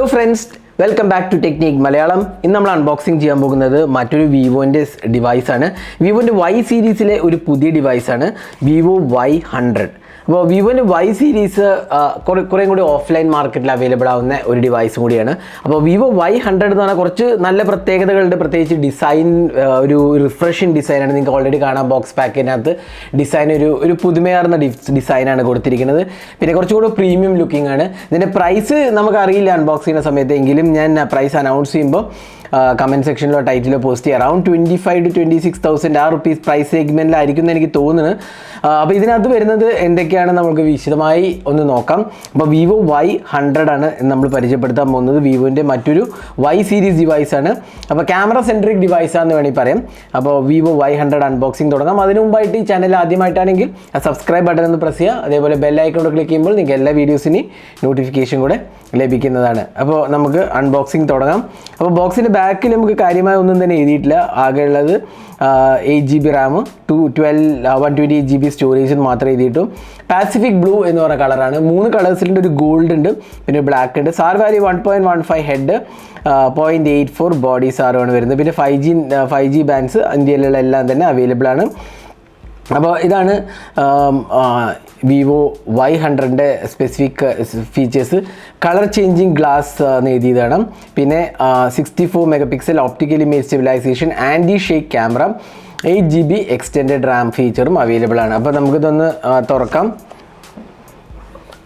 Hello friends, welcome back to Technique Malayalam. ഇന്ന് നമ്മൾ unboxing ചെയ്യാൻ പോകുന്നത് മറ്റൊരു വിവോൻ്റെ ഡിവൈസാണ്. വിവോൻ്റെ Y സീരീസിലെ ഒരു പുതിയ ഡിവൈസാണ് Vivo Y100. അപ്പോൾ വിവോൻ്റെ Y സീരീസ് കുറേ കൂടി ഓഫ്ലൈൻ മാർക്കറ്റിൽ അവൈലബിൾ ആവുന്ന ഒരു ഡിവൈസും കൂടിയാണ്. അപ്പോൾ Vivo Y100 എന്ന് പറഞ്ഞാൽ കുറച്ച് നല്ല പ്രത്യേകതകളുണ്ട്. പ്രത്യേകിച്ച് ഡിസൈൻ ഒരു റിഫ്രഷിങ് ഡിസൈനാണ്. നിങ്ങൾക്ക് ഓൾറെഡി കാണാം ബോക്സ് പാക്കിനകത്ത് ഡിസൈൻ ഒരു പുതുമയാർന്ന ഡിസൈനാണ് കൊടുത്തിരിക്കുന്നത്. പിന്നെ കുറച്ചുകൂടി പ്രീമിയം ലുക്കിംഗ് ആണ്. ഇതിൻ്റെ പ്രൈസ് നമുക്കറിയില്ല അൺബോക്സ് ചെയ്യുന്ന സമയത്ത്, എങ്കിലും ഞാൻ പ്രൈസ് അനൗൺസ് ചെയ്യുമ്പോൾ കമൻറ്റ് സെക്ഷനിലോ ടൈറ്റിലോ പോസ്റ്റ് ചെയ്യുക. അറൗണ്ട് 25,000 to 26,000 ആ റുപ്പീസ് പ്രൈസ് സെഗ്മെൻറ്റിലായിരിക്കും എന്ന് എനിക്ക് തോന്നുന്നു. അപ്പോൾ ഇതിനകത്ത് വരുന്നത് എന്തൊക്കെയാണ് നമുക്ക് വിശദമായി ഒന്ന് നോക്കാം. അപ്പോൾ Vivo Y100 ആണ് നമ്മൾ പരിചയപ്പെടുത്താൻ പോകുന്നത്. വിവോൻ്റെ മറ്റൊരു Y സീരീസ് ഡിവൈസാണ്. അപ്പോൾ ക്യാമറ സെൻട്രിക് ഡിവൈസാണെന്ന് വേണമെങ്കിൽ പറയാം. അപ്പോൾ Vivo Y100 അൺബോക്സിംഗ് തുടങ്ങാം. അതിനു മുമ്പായിട്ട് ഈ ചാനൽ ആദ്യമായിട്ടാണെങ്കിൽ സബ്സ്ക്രൈബ് ബട്ടൺ ഒന്ന് പ്രസ് ചെയ്യുക. അതേപോലെ ബെല്ലൈക്കൺ ക്ലിക്ക് ചെയ്യുമ്പോൾ നിങ്ങൾക്ക് എല്ലാ വീഡിയോസിനും നോട്ടിഫിക്കേഷൻ കൂടെ ലഭിക്കുന്നതാണ്. അപ്പോൾ നമുക്ക് അൺബോക്സിംഗ് തുടങ്ങാം. അപ്പോൾ ബോക്സിൻ്റെ ബാക്കിൽ നമുക്ക് കാര്യമായ ഒന്നും തന്നെ എഴുതിയിട്ടില്ല. ആകെയുള്ളത് 8GB റാം, 128 GB സ്റ്റോറേജ് മാത്രമേ എഴുതിയിട്ടു. പാസിഫിക് ബ്ലൂ എന്ന് പറഞ്ഞ കളറാണ്. 3 കളേഴ്സിലുണ്ട്. ഒരു ഗോൾഡ് ഉണ്ട്, പിന്നെ ബ്ലാക്ക് ഉണ്ട്. സാർ വാല്യൂ 1.15 ഹെഡ്, 0.84 ബോഡി സാറുമാണ് വരുന്നത്. പിന്നെ 5G ബാൻഡ്സ് ഇന്ത്യയിലുള്ള എല്ലാം തന്നെ അവൈലബിൾ ആണ്. അപ്പോൾ ഇതാണ് Vivo Y100ൻ്റെ specific features. Colour changing glass എന്ന് എഴുതിയതാണ്. പിന്നെ 64 MP optical image stabilisation, anti shake camera, 8GB extended RAM ഫീച്ചറും അവൈലബിൾ ആണ്. അപ്പോൾ നമുക്കിതൊന്ന്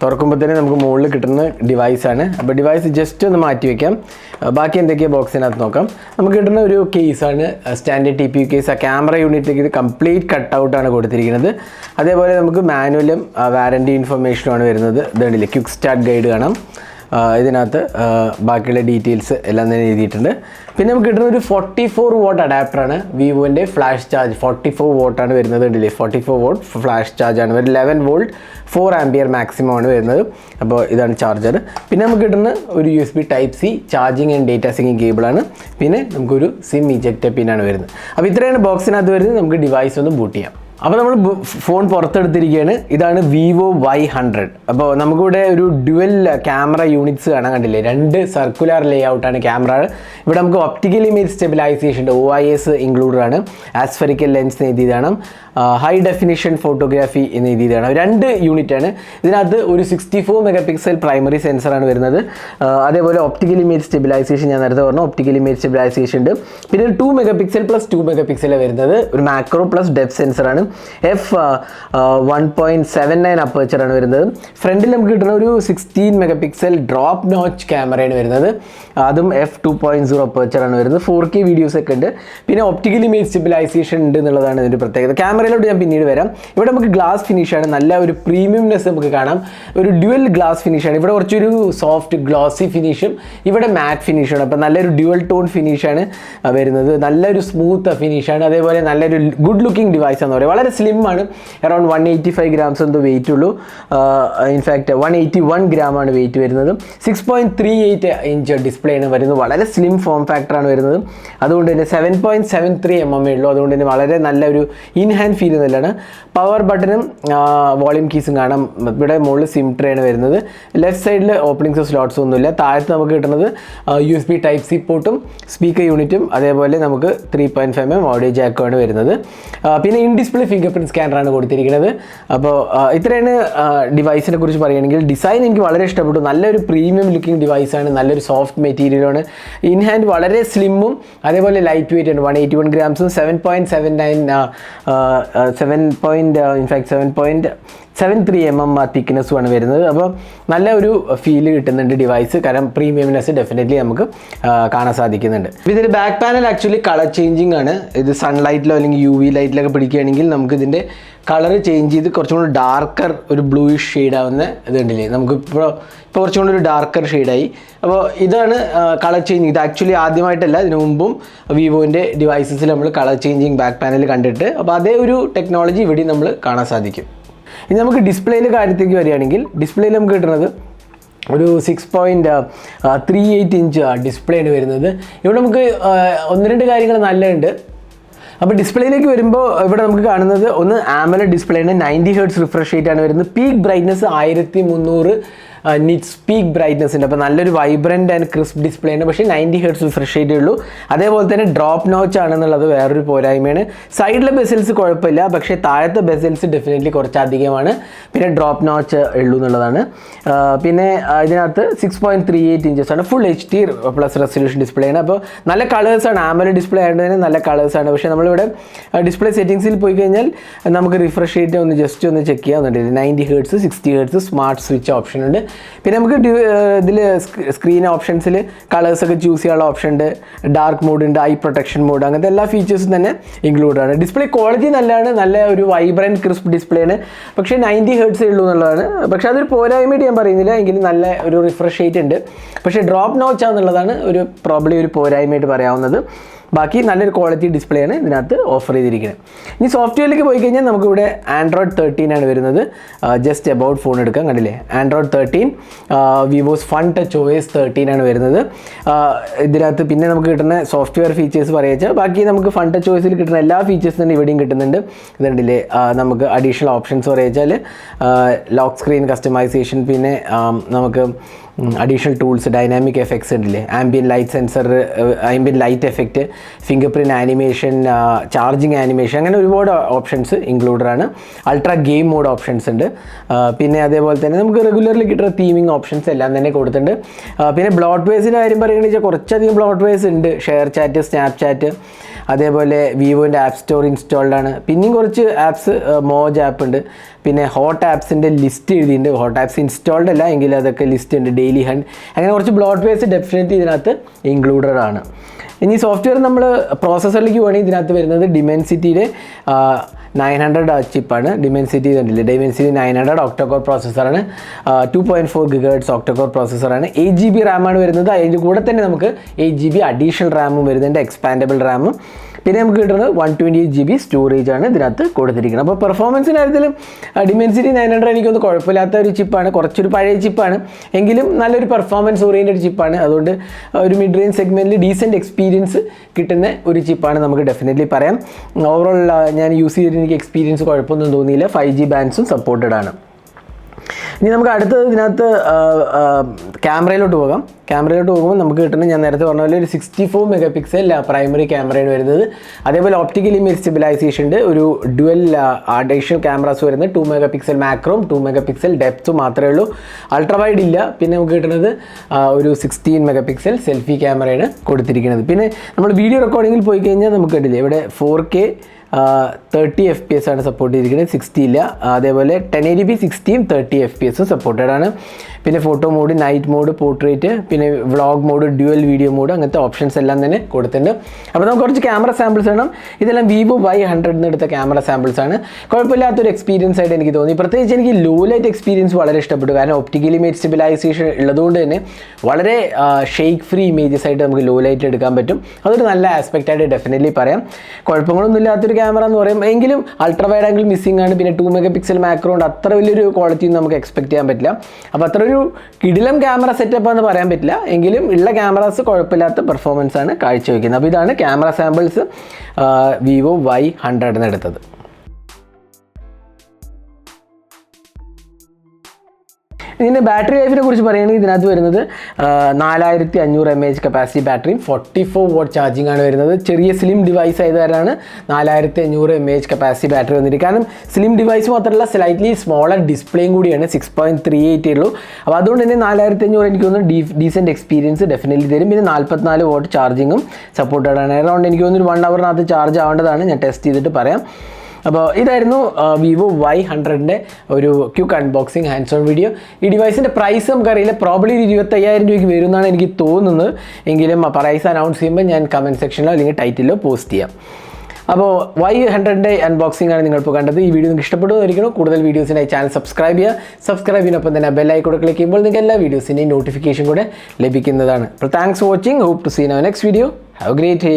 തുറക്കുമ്പോൾ തന്നെ നമുക്ക് മുകളിൽ കിട്ടുന്ന ഡിവൈസാണ്. അപ്പോൾ ഡിവൈസ് ജസ്റ്റ് ഒന്ന് മാറ്റി വയ്ക്കാം. ബാക്കി എന്തൊക്കെയാണ് ബോക്സിനകത്ത് നോക്കാം. നമുക്ക് കിട്ടുന്ന ഒരു കേസാണ്, സ്റ്റാൻഡേർഡ് TPU കേസ്. ആ ക്യാമറ യൂണിറ്റിലേക്ക് ഇത് കംപ്ലീറ്റ് കട്ടൗട്ടാണ് കൊടുത്തിരിക്കുന്നത്. അതേപോലെ നമുക്ക് മാനുവലും വാറൻറ്റി ഇൻഫർമേഷനുമാണ് വരുന്നത്. ഇതുണ്ടല്ലേ, ക്വിക്ക് സ്റ്റാർട്ട് ഗൈഡ് കാണാം. ഇതിനകത്ത് ബാക്കിയുള്ള ഡീറ്റെയിൽസ് എല്ലാം തന്നെ എഴുതിയിട്ടുണ്ട്. പിന്നെ നമുക്ക് കിട്ടുന്ന ഒരു 44 വാട്ട് അഡാപ്റ്ററാണ്. വിവോൻ്റെ ഫ്ലാഷ് ചാർജ് 44 വാട്ടാണ് വരുന്നത്. ഉണ്ടല്ലേ, 44 വാട്ട് ഫ്ലാഷ് ചാർജാണ് വരുന്നത്. 11 വോൾട്ട് 4 ആംപിയർ മാക്സിമം ആണ് വരുന്നത്. അപ്പോൾ ഇതാണ് ചാർജർ. പിന്നെ നമുക്ക് കിട്ടുന്ന ഒരു USB Type C charging and data syncing കേബിളാണ്. പിന്നെ നമുക്കൊരു സിം ഇജക്റ്റ് പിന്നാണ് വരുന്നത്. അപ്പോൾ ഇത്രയാണ് ബോക്സിനകത്ത് വരുന്നത്. നമുക്ക് ഡിവൈസ് ഒന്ന് ബൂട്ട് ചെയ്യാം. അപ്പോൾ നമ്മൾ ഫോൺ പുറത്തെടുത്തിരിക്കുകയാണ്. ഇതാണ് Vivo Y100. അപ്പോൾ നമുക്കിവിടെ ഒരു ഡ്യുവൽ ക്യാമറ യൂണിറ്റ്സ് കാണാൻ കണ്ടില്ലേ. 2 സർക്കുലർ ലേ ഔട്ടാണ് ക്യാമറ. ഇവിടെ നമുക്ക് optical image stabilisation OIS included ആണ്. ആസ്ഫെറിക്കൽ ലെൻസ് എന്ന് എഴുതിയതാണ്. ഹൈ ഡെഫിനിഷൻ ഫോട്ടോഗ്രാഫി എന്ന് എഴുതിയതാണ്. 2 യൂണിറ്റാണ്. ഇതിനകത്ത് ഒരു 64 MP പ്രൈമറി സെൻസറാണ് വരുന്നത്. അതേപോലെ ഒപ്റ്റിക്കൽ ഇമേജ് സ്റ്റെബിലൈസേഷൻ ഞാൻ നേരത്തെ പറഞ്ഞു, ഒപ്റ്റിക്കൽ ഇമേജ് സ്റ്റെബിലൈസേഷൻ ഉണ്ട്. പിന്നെ 2 MP + 2 MP വരുന്നത്. ഒരു മാക്രോ പ്ലസ് ഡെപ്ത് സെൻസറാണ്. f1.79 അപ്പേച്ചറാണ് വരുന്നത്. ഫ്രണ്ടിൽ നമുക്ക് കിട്ടുന്ന ഒരു 16 MP ഡ്രോപ്പ് നോച്ച് ക്യാമറയാണ് വരുന്നത്. അതും f2.0 അപ്പേച്ചറാണ് വരുന്നത്. 4K വീഡിയോസ് ഒക്കെ ഉണ്ട്. പിന്നെ ഒപ്റ്റിക്കൽ ഇമേജ് സ്റ്റെബിലൈസേഷൻ ഉണ്ട് എന്നുള്ളതാണ് ഇതിൻ്റെ പ്രത്യേകത. ക്യാമറയിലോട്ട് ഞാൻ പിന്നീട് വരാം. ഇവിടെ നമുക്ക് ഗ്ലാസ് ഫിനിഷാണ്. നല്ല ഒരു പ്രീമിയംനെസ് നമുക്ക് കാണാം. ഒരു ഡ്യുവൽ ഗ്ലാസ് ഫിനിഷാണ്. ഇവിടെ കുറച്ചൊരു സോഫ്റ്റ് ഗ്ലോസി ഫിനിഷും ഇവിടെ മാറ്റ് ഫിനിഷാണ്. അപ്പോൾ നല്ലൊരു ഡ്യുവൽ ടോൺ ഫിനിഷാണ് വരുന്നത്. നല്ലൊരു സ്മൂത്ത് ഫിനിഷാണ്. അതേപോലെ നല്ലൊരു ഗുഡ് ലുക്കിംഗ് ഡിവൈസ് എന്ന് പറയുക. വളരെ സ്ലിം ആണ്. അറൗണ്ട് 185 ഗ്രാംസ് എന്തോ വെയിറ്റ് ഉള്ളൂ. ഇൻഫാക്ട് 181 ഗ്രാമാണ് വെയിറ്റ് വരുന്നത്. 6.38 ഇഞ്ച് ഡിസ്പ്ലേ ആണ് വരുന്നത്. വളരെ സ്ലിം ഫോം ഫാക്ടറാണ് വരുന്നത്. അതുകൊണ്ട് തന്നെ 7.73 mm ഉള്ളൂ. അതുകൊണ്ട് തന്നെ വളരെ നല്ലൊരു ഹാൻഡ് ഫീൽ നല്ലതാണ്. പവർ ബട്ടണും വോളിയം കീസും കാണാം. ഇവിടെ മുകളിൽ സിം ട്രേ ആണ് വരുന്നത്. ലെഫ്റ്റ് സൈഡിൽ ഓപ്പണിങ്സോ സ്ലോട്ട്സോ ഒന്നുമില്ല. താഴത്ത് നമുക്ക് കിട്ടുന്നത് USB Type C പോർട്ടും സ്പീക്കർ യൂണിറ്റും അതേപോലെ നമുക്ക് 3.5 mm ഓഡിയോ ജാക്കുമാണ് വരുന്നത്. പിന്നെ ഇൻ ഡിസ്പ്ലേ ഫിംഗർ പ്രിൻറ്റ് സ്കാനറാണ് കൊടുത്തിരിക്കുന്നത്. അപ്പോൾ ഇത്രയാണ് ഡിവൈസിനെ കുറിച്ച് പറയുകയാണെങ്കിൽ. ഡിസൈൻ എനിക്ക് വളരെ ഇഷ്ടപ്പെട്ടു. നല്ലൊരു പ്രീമിയം ലുക്കിംഗ് ഡിവൈസാണ്. നല്ലൊരു സോഫ്റ്റ് മെറ്റീരിയലാണ്. ഇൻ ഹാൻഡ് വളരെ സ്ലിമ്മും അതേപോലെ ലൈറ്റ് വെയിറ്റ് ആണ്. 181 ഗ്രാംസും 7.73 mm തിക്നെസ്സുമാണ് വരുന്നത്. അപ്പോൾ നല്ല ഒരു ഫീൽ കിട്ടുന്നുണ്ട് ഡിവൈസ്. കാരണം പ്രീമിയംനെസ് ഡെഫിനറ്റ്ലി നമുക്ക് കാണാൻ സാധിക്കുന്നുണ്ട്. ഇതിൻ്റെ back panel actually colour changing ആണ്. ഇത് സൺലൈറ്റിലോ അല്ലെങ്കിൽ UV ലൈറ്റിലൊക്കെ പിടിക്കുകയാണെങ്കിൽ നമുക്ക് ഇതിൻ്റെ കളർ ചേഞ്ച് ചെയ്ത് കുറച്ചും കൂടി ഡാർക്കർ ഒരു ബ്ലൂയിഷ് ഷെയ്ഡാവുന്ന ഇതുണ്ടല്ലേ. നമുക്കിപ്പോൾ കുറച്ചും കൂടി ഒരു ഡാർക്കർ ഷെയ്ഡായി. അപ്പോൾ ഇതാണ് കളർ ചേഞ്ചിങ്. ഇത് ആക്ച്വലി ആദ്യമായിട്ടല്ല, ഇതിനു മുമ്പും വിവോൻ്റെ ഡിവൈസസിൽ നമ്മൾ കളർ ചേഞ്ചിങ് ബാക്ക് പാനൽ കണ്ടിട്ട്. അപ്പോൾ അതേ ഒരു ടെക്നോളജി ഇവിടെ നമ്മൾ കാണാൻ സാധിക്കും. ഇനി നമുക്ക് ഡിസ്പ്ലേയിൻ്റെ കാര്യത്തേക്ക് വരികയാണെങ്കിൽ, ഡിസ്പ്ലേയിൽ നമുക്ക് കിട്ടുന്നത് ഒരു 6.38 ഇഞ്ച് ഡിസ്പ്ലേ ആണ് വരുന്നത്. ഇവിടെ നമുക്ക് 1-2 കാര്യങ്ങൾ നല്ലതുണ്ട്. അപ്പോൾ ഡിസ്പ്ലേയിലേക്ക് വരുമ്പോൾ ഇവിടെ നമുക്ക് കാണുന്നത് ഒന്ന് AMOLED ഡിസ്പ്ലേയാണ്. 90 Hz റിഫ്രഷ് റേറ്റ് ആണ് വരുന്നത്. Peak brightness 1300 nits peak brightness ഉണ്ട്. അപ്പോൾ നല്ലൊരു വൈബ്രൻറ്റ് ആൻഡ് ക്രിസ്പ് ഡിസ്പ്ലേ ആണ്. പക്ഷേ 90 Hz റിഫ്രഷ് റേറ്റേ ഉള്ളൂ. അതേപോലെ തന്നെ ഡ്രോപ്പ് നോച്ച് ആണെന്നുള്ളത് വേറൊരു പോരായ്മയാണ്. സൈഡിലെ ബെസൽസ് കുഴപ്പമില്ല, പക്ഷേ താഴത്തെ ബെസൽസ് ഡെഫിനറ്റ്ലി കുറച്ച് അധികമാണ്. പിന്നെ ഡ്രോപ്പ് നോച്ച് ഉള്ളൂ എന്നുള്ളതാണ്. പിന്നെ ഇതിനകത്ത് 6.38 ഇഞ്ചസ് ആണ്. Full HD plus resolution display ആണ്. അപ്പോൾ നല്ല കളേഴ്സാണ്. AMOLED ഡിസ്പ്ലേ ആയതുകൊണ്ട് തന്നെ നല്ല കളേഴ്സാണ്. പക്ഷേ നമ്മളിവിടെ ഡിസ്പ്ലേ സെറ്റിംഗ്സിൽ പോയി കഴിഞ്ഞാൽ നമുക്ക് റിഫ്രഷ് റേറ്റ് ഒന്ന് ജസ്റ്റ് ഒന്ന് ചെക്ക് ചെയ്യാവുന്നുണ്ട്. 90 Hz, 60 Hz smart switch option ഉണ്ട്. പിന്നെ നമുക്ക് ഇതിൽ സ്ക്രീൻ ഓപ്ഷൻസിൽ കളേഴ്സൊക്കെ ചൂസ് ചെയ്യാനുള്ള ഓപ്ഷൻ ഉണ്ട്. ഡാർക്ക് മോഡ് ഉണ്ട്, ഐ പ്രൊട്ടക്ഷൻ മോഡ്, അങ്ങനത്തെ എല്ലാ ഫീച്ചേഴ്സും തന്നെ ഇൻക്ലൂഡ് ആണ്. ഡിസ്പ്ലേ ക്വാളിറ്റി നല്ലതാണ്, നല്ല ഒരു വൈബ്രൻറ്റ് ക്രിസ്പ് ഡിസ്പ്ലേ ആണ്. പക്ഷേ 90 Hz ഉള്ളൂ എന്നുള്ളതാണ്. പക്ഷേ അതൊരു പോരായ്മയായിട്ട് ഞാൻ പറയുന്നില്ല, എങ്കിലും നല്ല ഒരു റിഫ്രഷ് റേറ്റ് ഉണ്ട്. പക്ഷേ ഡ്രോപ്പ് നോച്ചാന്നുള്ളതാണ് ഒരു പ്രോബ്ലം, ഒരു പോരായ്മയായിട്ട് പറയാവുന്നത്. ബാക്കി നല്ലൊരു ക്വാളിറ്റി ഡിസ്പ്ലേ ആണ് ഇതിനകത്ത് ഓഫർ ചെയ്തിരിക്കുന്നത്. ഇനി സോഫ്റ്റ്വെയറിലേക്ക് പോയി കഴിഞ്ഞാൽ നമുക്കിവിടെ Android 13 ആണ് വരുന്നത്. ജസ്റ്റ് എബൌട്ട് ഫോൺ എടുക്കാം, കണ്ടില്ലേ, Android 13, വിവോസ് ഫൺ ടച്ച് OIS 13 ആണ് വരുന്നത്. ഇതിനകത്ത് പിന്നെ നമുക്ക് കിട്ടുന്ന സോഫ്റ്റ്വെയർ ഫീച്ചേഴ്സ് പറയുക, ബാക്കി നമുക്ക് ഫൺ ടച്ച് OISൽ കിട്ടുന്ന എല്ലാ ഫീച്ചേഴ്സും തന്നെ ഇവിടെയും കിട്ടുന്നുണ്ട്. ഇതുണ്ടല്ലേ, നമുക്ക് അഡീഷണൽ ഓപ്ഷൻസ് പറയുക, ലോക്ക് സ്ക്രീൻ കസ്റ്റമൈസേഷൻ, പിന്നെ നമുക്ക് അഡീഷണൽ ടൂൾസ്, ഡൈനാമിക് എഫക്ട്സ് ഉണ്ടല്ലേ, ambient light sensor, ambient light effect, finger print animation, charging animation, അങ്ങനെ ഒരുപാട് ഓപ്ഷൻസ് ഇൻക്ലൂഡഡ് ആണ്. അൾട്രാ ഗെയിം മോഡ് ഓപ്ഷൻസ് ഉണ്ട്. പിന്നെ അതേപോലെ തന്നെ നമുക്ക് റെഗുലർലി കിട്ടുന്ന തീമിങ് ഓപ്ഷൻസ് എല്ലാം തന്നെ കൊടുത്തിട്ടുണ്ട്. പിന്നെ ബ്ലോട്ട് വേസിൻ്റെ കാര്യം പറയുകയാണെന്ന് വെച്ചാൽ കുറച്ചധികം ബ്ലോട്ട് വേസ് ഉണ്ട്. ഷെയർ ചാറ്റ്, സ്നാപ്പ് ചാറ്റ്, അതേപോലെ വിവോൻ്റെ ആപ്പ് സ്റ്റോർ ഇൻസ്റ്റാൾഡ് ആണ്. പിന്നെയും കുറച്ച് ആപ്സ്, മോജ് ആപ്പ് ഉണ്ട്. പിന്നെ ഹോട്ട് ആപ്സിൻ്റെ ലിസ്റ്റ് എഴുതിയിട്ടുണ്ട്. ഹോട്ട് ആപ്സ് ഇൻസ്റ്റാൾഡ് അല്ല എങ്കിൽ അതൊക്കെ ലിസ്റ്റ് ഉണ്ട്. ഡെയിലി ഹണ്ട്, അങ്ങനെ കുറച്ച് ബ്ലോട്ട് വേസ് ഡെഫിനറ്റ്ലി ഇതിനകത്ത് ഇൻക്ലൂഡഡ് ആണ്. ഇനി സോഫ്റ്റ്വെയർ നമ്മൾ പ്രോസസ്സറിലേക്ക് വേണമെങ്കിൽ ഇതിനകത്ത് വരുന്നത് ഡിമെൻസിറ്റിയുടെ 900 ചിപ്പാണ്. ഡിമെൻസിറ്റി കണ്ടില്ലേ, ഡിമെൻസിറ്റി 900 ഒക്ടോകോർ പ്രോസസ്സറാണ്. 2.4 GHz ഒക്ടോകോർ പ്രോസസ്സറാണ്. 8 GB റാമാണ് വരുന്നത്. അതിൻ്റെ കൂടെ തന്നെ നമുക്ക് 8 GB അഡീഷണൽ റാമും വരുന്നുണ്ട്, എക്സ്പാൻഡബിൾ റാമും. പിന്നെ നമുക്ക് കിട്ടുന്നത് 128 GB സ്റ്റോറേജ് ആണ് ഇതിനകത്ത് കൊടുത്തിരിക്കുന്നത്. അപ്പോൾ പെർഫോമൻസിൻ്റെ കാര്യത്തിലും ഡിമെൻസിറ്റി 900 എനിക്കൊന്ന് കുഴപ്പമില്ലാത്ത ഒരു ചിപ്പാണ്. കുറച്ചൊരു പഴയ ചിപ്പാണ്, എങ്കിലും നല്ലൊരു പെർഫോമൻസ് ഓറിയൻറ്റഡ് ചിപ്പാണ്. അതുകൊണ്ട് ഒരു മിഡ് റേഞ്ച് സെഗ്മെൻറ്റിൽ ഡീസൻറ്റ് എക്സ്പീരിയൻസ് കിട്ടുന്ന ഒരു ചിപ്പാണ് നമുക്ക് ഡെഫിനറ്റ്ലി പറയാം. ഓവറോൾ ഞാൻ യൂസ് ചെയ്തിട്ട് എനിക്ക് എക്സ്പീരിയൻസ് കുഴപ്പമൊന്നും തോന്നിയില്ല. 5G ബാൻഡ്സും സപ്പോർട്ടഡ് ആണ്. ഇനി നമുക്ക് അടുത്തത് ഇതിനകത്ത് ക്യാമറയിലോട്ട് പോകാം. ക്യാമറയിലോട്ട് പോകുമ്പോൾ നമുക്ക് കിട്ടുന്നത്, ഞാൻ നേരത്തെ പറഞ്ഞ പോലെ, ഒരു 64 MP പ്രൈമറി ക്യാമറയാണ് വരുന്നത്. അതേപോലെ ഓപ്റ്റിക്കൽ ഇമേജ് സ്റ്റെബിലൈസേഷൻ ഉണ്ട്. ഒരു ഡുവൽ അഡീഷണൽ ക്യാമറാസ് വരുന്നത് 2 MP മാക്രോം, 2 MP ഡെപ്തും മാത്രമേ ഉള്ളൂ. അൾട്രാ വൈഡ് ഇല്ല. പിന്നെ നമുക്ക് കിട്ടുന്നത് ഒരു 16 MP സെൽഫി ക്യാമറയാണ് കൊടുത്തിരിക്കുന്നത്. പിന്നെ നമ്മൾ വീഡിയോ റെക്കോർഡിങ്ങിൽ പോയി കഴിഞ്ഞാൽ നമുക്ക് കണ്ടില്ലേ, ഇവിടെ 4K 30 FPS ആണ് സപ്പോർട്ട് ചെയ്തിരിക്കുന്നത്, 60 ഇല്ല. അതേപോലെ 1080p 60 30 FPS സപ്പോർട്ടഡ് ആണ്. പിന്നെ photo mode, night mode, portrait, പിന്നെ vlog mode, dual video mode, അങ്ങനത്തെ ഓപ്ഷൻസ് എല്ലാം തന്നെ കൊടുത്തിട്ടുണ്ട്. അപ്പോൾ നമുക്ക് കുറച്ച് ക്യാമറ സാമ്പിൾസ് വേണം. ഇതെല്ലാം Vivo Y100 എടുത്ത ക്യാമറ സാമ്പിൾസ് ആണ്. കുഴപ്പമില്ലാത്തൊരു എക്സ്പീരിയൻസ് ആയിട്ട് എനിക്ക് തോന്നി. പ്രത്യേകിച്ച് എനിക്ക് ലോ ലൈറ്റ് എക്സ്പീരിയൻസ് വളരെ ഇഷ്ടപ്പെട്ടു. കാരണം ഒപ്റ്റിക്കൽ ഇമേജ് സ്റ്റെബിലൈസേഷൻ ഉള്ളതുകൊണ്ട് തന്നെ വളരെ ഷെയ്ക്ക് ഫ്രീ ഇമേജസ് ആയിട്ട് നമുക്ക് ലോ ലൈറ്റ് എടുക്കാൻ പറ്റും. അതൊരു നല്ല ആസ്പെക്റ്റ് ആയിട്ട് ഡെഫിനറ്റ്ലി പറയാം. കുഴപ്പങ്ങളൊന്നും ഇല്ലാത്തൊരു ക്യാമറ എന്ന് പറയും. എങ്കിലും അൾട്രാ വൈഡ് ആംഗിൾ മിസ്സിംഗ് ആണ്. പിന്നെ 2 MP മാക്രോ കൊണ്ട് അത്ര വലിയൊരു ക്വാളിറ്റി ഒന്നും നമുക്ക് എക്സ്പെക്ട് ചെയ്യാൻ പറ്റില്ല. അപ്പോൾ അത്ര ഒരു കിടിലം ക്യാമറ സെറ്റപ്പ് എന്ന് പറയാൻ പറ്റില്ല. എങ്കിലും ഉള്ള ക്യാമറാസ് കുഴപ്പമില്ലാത്ത പെർഫോമൻസ് ആണ് കാഴ്ചവെക്കുന്നത്. അപ്പോൾ ഇതാണ് ക്യാമറ സാമ്പിൾസ് Vivo Y100 എടുത്തത്. ഇതിൻ്റെ ബാറ്ററി ലൈഫിനെ കുറിച്ച് പറയുകയാണെങ്കിൽ ഇതിനകത്ത് വരുന്നത് 4500 mAh കപ്പാസിറ്റി ബാറ്ററിയും 44 വാട്ട് ചാർജിങ് ആണ് വരുന്നത്. ചെറിയ സ്ലിം ഡിവൈസ് ആയതുകാരാണ് 4500 mAh കപ്പാസിറ്റി ബാറ്ററി വന്നിരിക്കുന്നത്. കാരണം സ്ലിം ഡിവൈസ് മാത്രമല്ല, സ്ലൈറ്റ്ലി സ്മോളർ ഡിസ്പ്ലേയും കൂടിയാണ്, 6.38 ഉള്ളൂ. അപ്പോൾ അതുകൊണ്ട് തന്നെ 4500 എനിക്ക് തോന്നുന്നു ഡീസൻറ്റ് എക്സ്പീരിയൻസ് ഡെഫിനറ്റ്ലി തരും. പിന്നെ 44 വാട്ട് ചാർജിങ്ങും സപ്പോർട്ടഡ് ആണ്. അറൗണ്ട് എനിക്ക് തോന്നുന്നു ഒരു 1 ഹവറിനകത്ത് ചാർജ് ആവേണ്ടതാണ്. ഞാൻ ടെസ്റ്റ് ചെയ്തിട്ട് പറയാം. അപ്പോൾ ഇതായിരുന്നു Vivo Y100 ഒരു quick unboxing hands on video. ഈ ഡിവൈസിൻ്റെ പ്രൈസ് നമുക്കറിയില്ല, പ്രോബ്ലി ഒരു 25,000 രൂപയ്ക്ക് വരുമെന്നാണ് എനിക്ക് തോന്നുന്നത്. എങ്കിലും പ്രൈസ് അനൗൺസ് ചെയ്യുമ്പോൾ ഞാൻ കമൻറ്റ് സെക്ഷനിലോ അല്ലെങ്കിൽ ടൈറ്റിലോ പോസ്റ്റ് ചെയ്യാം. അപ്പോൾ Y100 അൺബോക്സിംഗ് ആണ് നിങ്ങളിപ്പോൾ കണ്ടത്. ഈ വീഡിയോ നിങ്ങൾക്ക് ഇഷ്ടപ്പെട്ടു എന്നായിരിക്കണം. കൂടുതൽ വീഡിയോസിനായി ചാനൽ സബ്സ്ക്രൈബ് ചെയ്യുക. സബ്സ്ക്രൈബിനൊപ്പം തന്നെ ബെല്ലൈക്കൺ ക്ലിക്ക് ചെയ്യുമ്പോൾ നിങ്ങൾക്ക് എല്ലാ വീഡിയോസിൻ്റെയും നോട്ടിഫിക്കേഷൻ കൂടെ ലഭിക്കുന്നതാണ്. അപ്പോൾ thanks for watching. Hope to see in our next video. Have a great day.